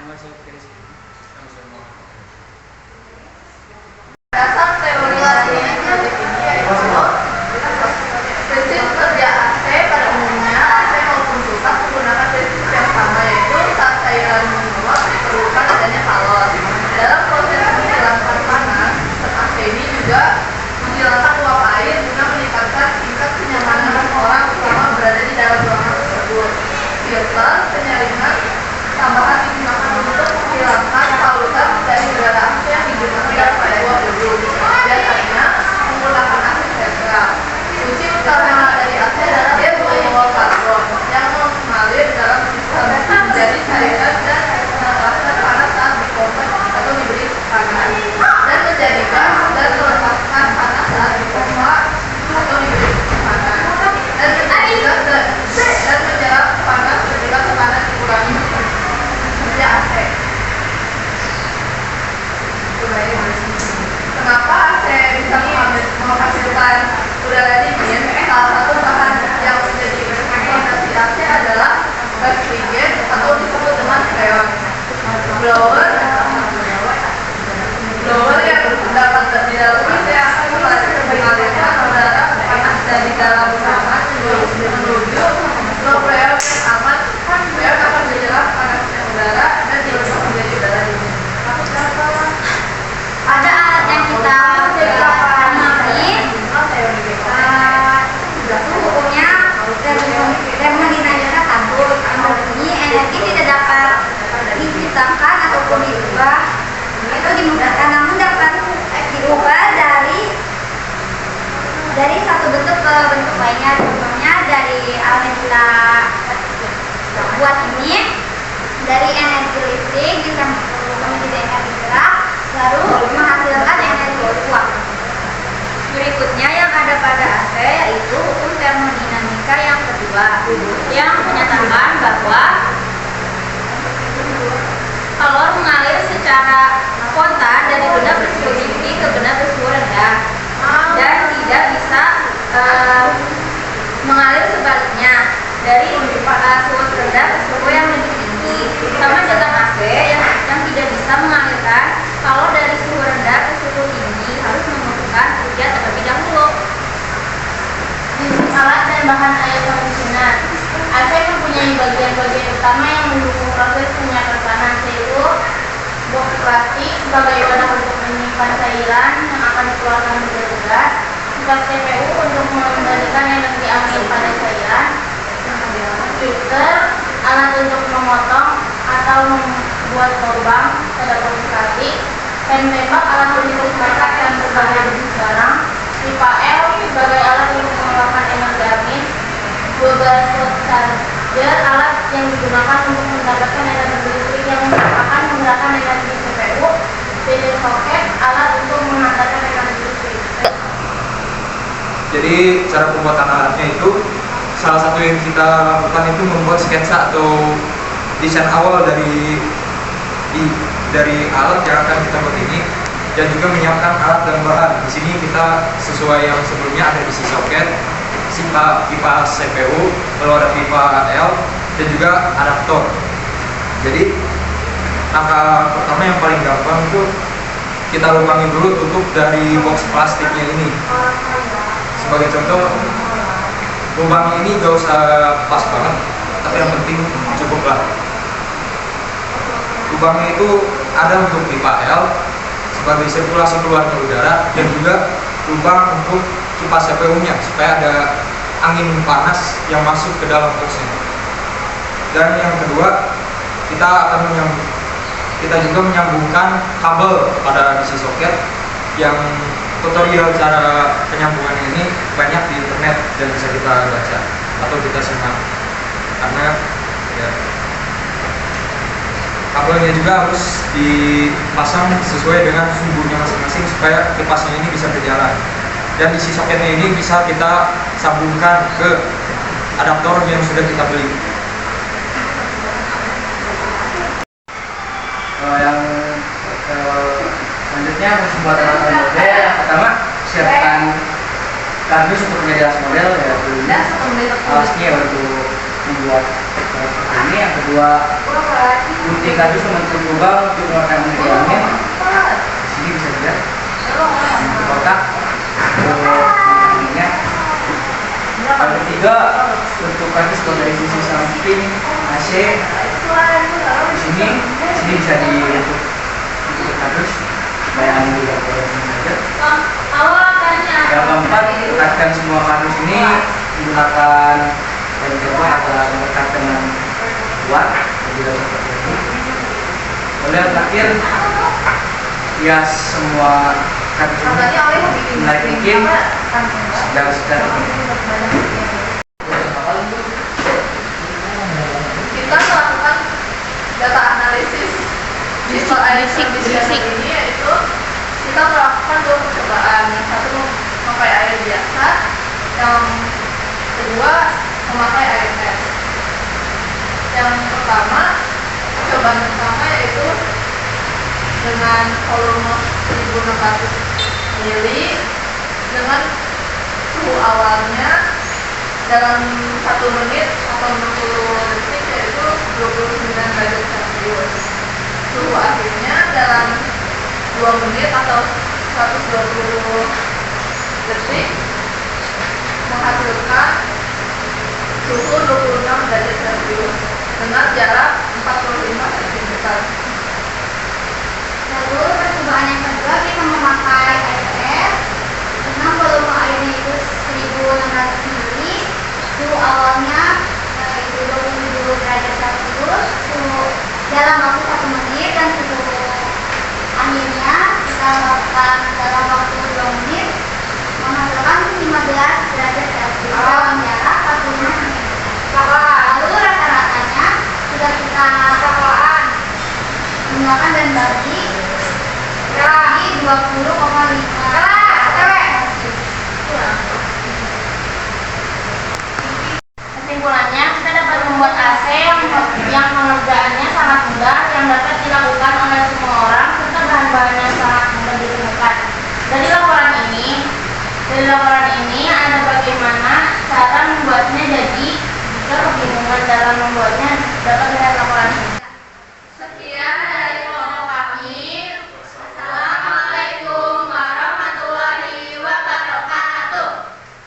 Dasar teori lainnya yaitu prinsip kerja AC pada umumnya AC maupun kulkas menggunakan prinsip yang sama, yaitu saat cairan menguap diperlukan adanya kalor. Dalam proses menghilangkan panas, sistem AC ini juga menghilangkan uap air guna meningkatkan tingkat kenyamanan orang selama berada di dalam ruangan tersebut. Filter penyaringan tambahan digunakan untuk menghilangkan polutan dari udara AC yang digunakan dalam sebuah gedung. Biasanya menggunakan AC sentral. Kunci utama dari AC adalah dia membawa karbon yang mengalir dalam sistem menjadi cairan dan melepaskan panas saat dikompres atau diberi tekanan, dan menjadikan dan melepaskan panas saat dipompa atau diberi tekanan, dan menyerap panas ketika tekanan dikurangi. Kerja AC. Kenapa AC bisa menghasilkan udara dingin? Salah satu bahan yang menjadi komponasi AC adalah oksigen atau disebut dengan freon. Blower yang dapat terdahului yang mengalirkan udara panas dari dalam ruangan menuju ke freon yang aman. Freon akan menyerap panasnya udara dan diubah menjadi udara dingin. Ada alat yang kita amati, itu hukumnya termodinamika tabur, yang berbunyi energi tidak dapat diciptakan ataupun diubah itu dimudahkan, namun dapat diubah dari satu bentuk ke bentuk lainnya. Contohnya dari alat yang kita buat ini, dari energi listrik bisa menjadi energi gerak, lalu menghasilkan energi uap. Berikutnya yang ada pada AC yaitu hukum termodinamika yang kedua, yang menyatakan bahwa kalor mengalir secara spontan dari benda bersuhu tinggi ke benda bersuhu rendah dan tidak bisa mengalir sebaliknya dari suhu rendah ke suhu yang lebih tinggi. Sama dengan AC yang tidak bisa mengalirkan kalor dari suhu rendah ke suhu tinggi, harus membutuhkan ujian terlebih dahulu. Alat dan bahan air kondisioner. AC mempunyai bagian-bagian utama yang mendukung proses penyerapan panas, yaitu box plastik sebagai wadah untuk menyimpan cairan yang akan dikeluarkan hujan deras, kipas CPU untuk memberikan energi angin pada cairan, filter alat untuk memotong atau membuat lubang pada komunikasi, pen tembak alat untuk menekan berbagai jenis barang, pipa L sebagai alat untuk mengeluarkan energi angin, 12 volt charger alat yang digunakan untuk mendapatkan energi listrik yang akan menggerakkan energi CPU, PD soket alat untuk menghantarkan energi listrik. Jadi cara pembuatan alatnya itu salah satu yang kita lakukan itu membuat sketsa atau desain awal dari alat yang akan kita buat ini, dan juga menyiapkan alat dan bahan. Di sini kita sesuai yang sebelumnya ada isi soket, pipa CPU, lalu ada pipa L, dan juga adaptor. Jadi langkah pertama yang paling gampang itu kita lubangi dulu tutup dari box plastiknya ini. Sebagai contoh, lubang ini gak usah pas banget, tapi yang penting cukuplah. Lubangnya itu ada untuk pipa L sebagai sirkulasi keluarnya udara, dan juga lubang untuk kipas CPU-nya supaya ada angin panas yang masuk ke dalam boxnya. Dan yang kedua, kita juga menyambungkan kabel pada isi soket, yang tutorial cara penyambungannya ini banyak di internet dan bisa kita baca atau kita simak, karena ya, kabelnya juga harus dipasang sesuai dengan sumbunya masing-masing supaya kipasnya ini bisa berjalan. Dan isi soketnya ini bisa kita sambungkan ke adaptor yang sudah kita beli. Yang selanjutnya harus membuat alat model. Yang pertama, siapkan kardus untuk menjadi alas model, yaitu alasnya untuk membuat seperti ini. Yang kedua, gunting kardus membentuk lubang untuk mengeluarkan energi angin. Di sini bisa dilihat kotak anginnya. Yang ketiga, bentuk kardus kalau dari sisi samping AC. Di sini bisa dibentuk kardus. Bayangin dulu saja. Yang keempat, rekatkan semua kardus ini menggunakan dan coba agar mengikat dengan kuat. Tidak seperti ini. Kemudian terakhir, hias semua kardus ini mulai bikin dan sedang Kita melakukan data analisis visual air conditioner ini, yaitu kita melakukan 2 percobaan. Yang satu memakai air biasa, yang kedua memakai air es. Yang pertama, percobaan pertama yaitu dengan volume 1600 mili dengan suhu awalnya dalam 1 menit atau 60 detik yaitu 29 derajat Celcius. Suhu akhirnya dalam 2 menit atau 120 detik menghasilkan suhu 26 derajat Celcius dengan jarak 45 cm. Lalu percobaan yang kedua kita memakai air es dengan volume airnya itu 1600 ml. Suhu awalnya itu 27 derajat Celcius. Suhu dalam waktu 1 menit dan suhu anginnya kita lakukan dalam waktu 2 menit menghasilkan 15 derajat Celcius dalam jarak 45 cm. Lalu rata-ratanya sudah kita menggunakan dan bagi 20,5. Kesimpulannya, kita dapat membuat AC yang pengerjaannya sangat mudah, yang dapat dilakukan oleh semua orang, serta bahan-bahannya sangat mudah ditemukan. Dari laporan ini ada bagaimana cara membuatnya, jadi jika kebingungan dalam membuatnya dapat